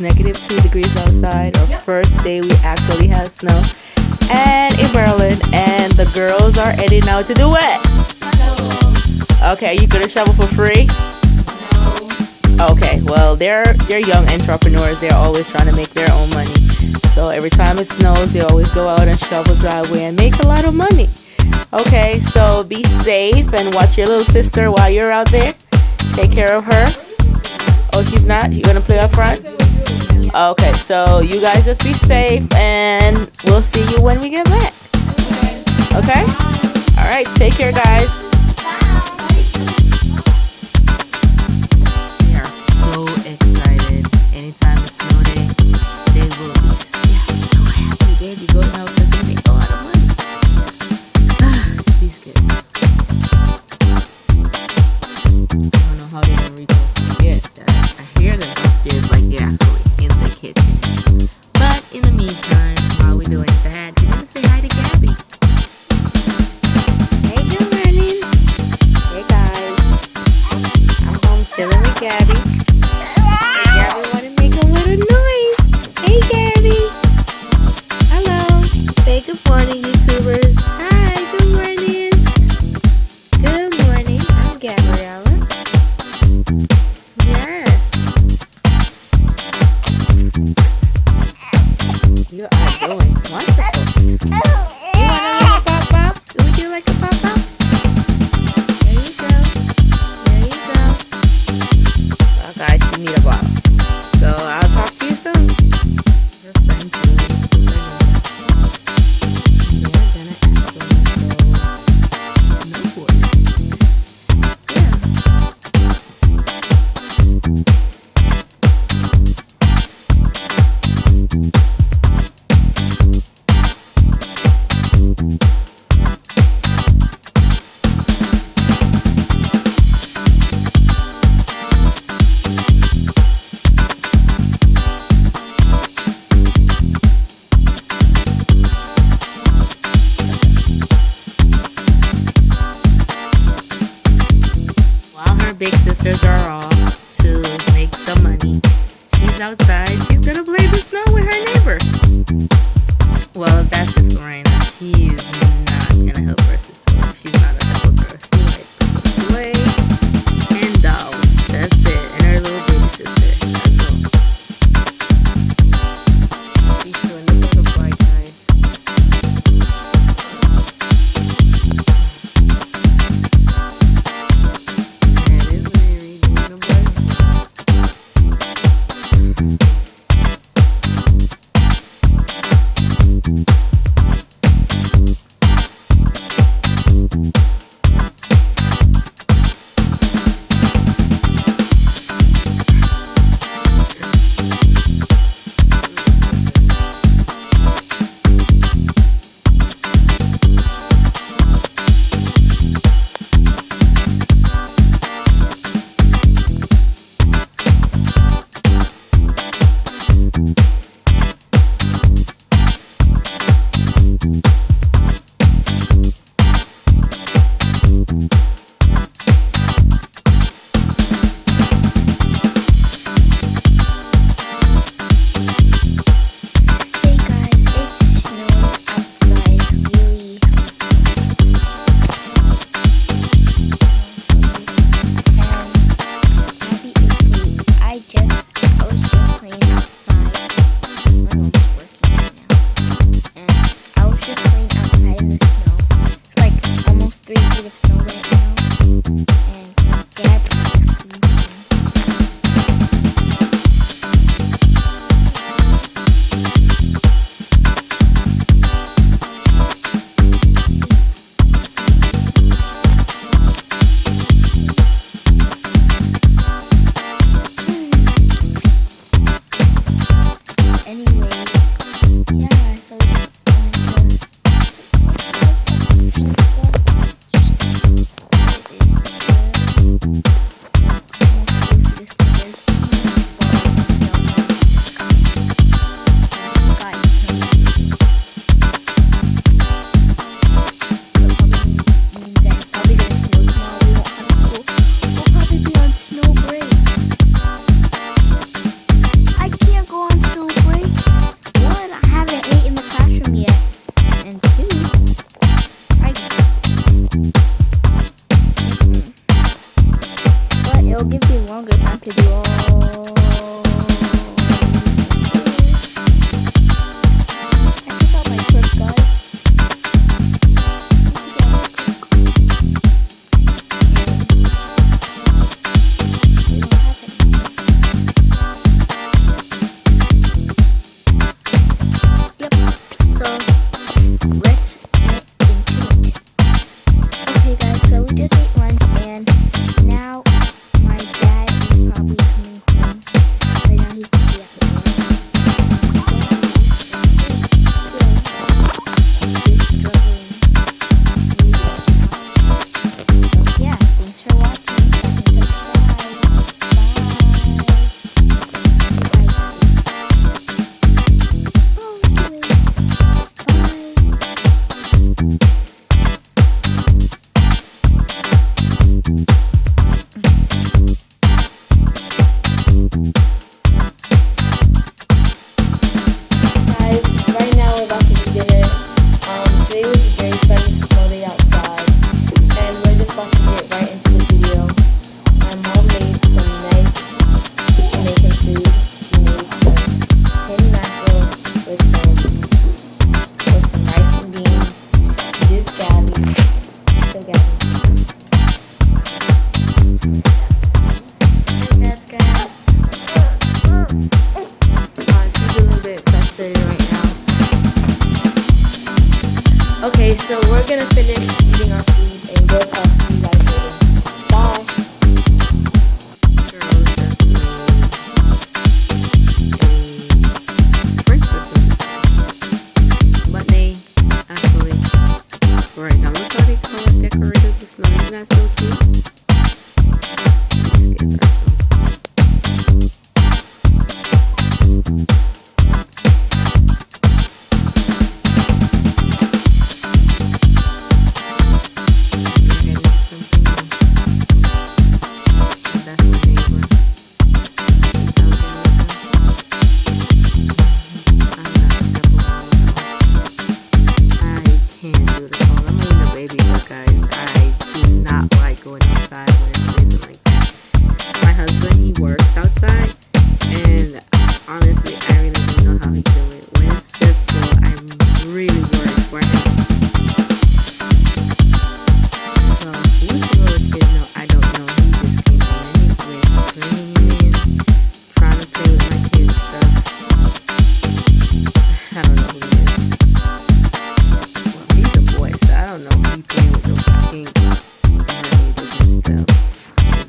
it's -2 degrees outside. Our first day we actually have snow. And in Maryland, and the girls are heading out to do what? Okay, you gonna shovel for free? Okay, well they're young entrepreneurs. They're always trying to make their own money. So every time it snows, they always go out and shovel driveway and make a lot of money. Okay, so be safe and watch your little sister while you're out there. Take care of her. Oh, she's not? You gonna play up front? Okay, so you guys just be safe and we'll see you when we get back. Okay? Alright, take care guys. They are so excited. Anytime it's snow day, they will be so happy. They be going out because they make a lot of money. These kids. I don't know how they're gonna reach over yet. I hear them upstairs like they're actually in the kitchen. But in the meantime, while we're doing that, we're gonna say hi to Gabby. Hey, good morning. Hey guys. I'm home chilling with Gabby. Hey, Gabby wanna make a little noise. Hey Gabby. Hello. Say good morning, YouTubers. Hi, good morning. Good morning. I'm Gabriella. Yes. You are doing wonderful. You want a little pop pop? Would you like a pop pop? There you go. There you go. Well, guys, you need a bottle. So I'll talk to you soon. Your friend too. They're gonna ask you. too. I But it'll give you longer time to do all. I took out my clip, guys. Yep. So let's get into it. Okay, guys. So we just ate lunch, and now my dad is probably coming home. Right now he's busy at the door. So yeah, thanks for watching. Subscribe. Guys, right now we're about to do dinner. Today was a very sunny, snow day outside, and we're just about to get right into the video. My mom made some nice Jamaican food. She made some tin mackerel with some rice and beans. This is Gabby. So Gabby. She's a little bit frustrated right now. Okay, so we're gonna finish eating our food and we'll talk to you guys later. Bye. Girl is definitely a princess in this. But they actually, right now, look how they call it decorated with snow. Isn't that so cute? Let's get that some.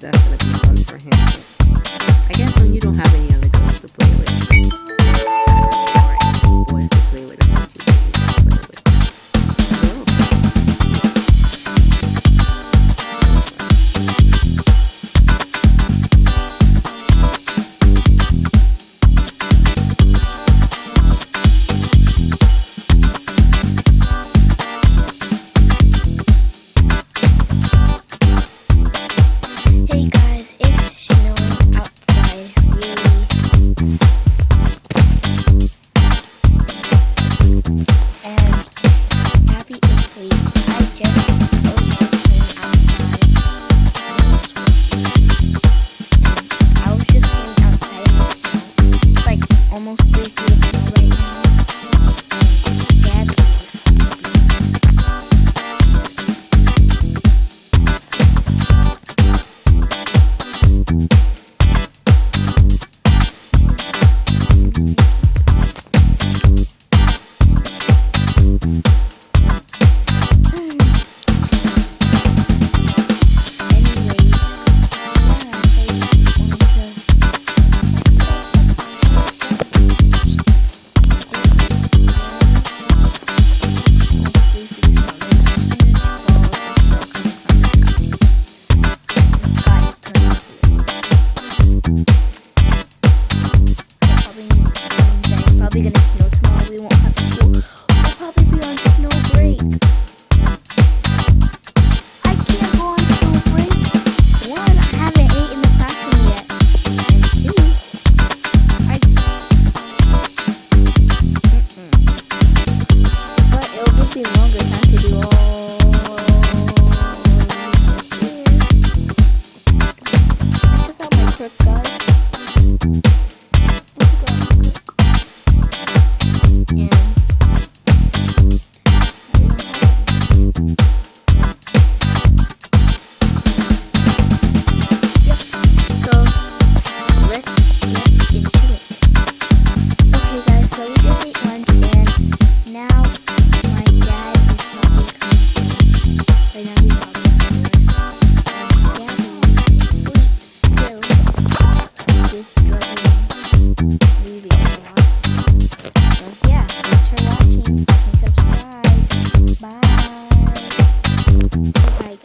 That's gonna be fun for him. I guess when you Bye.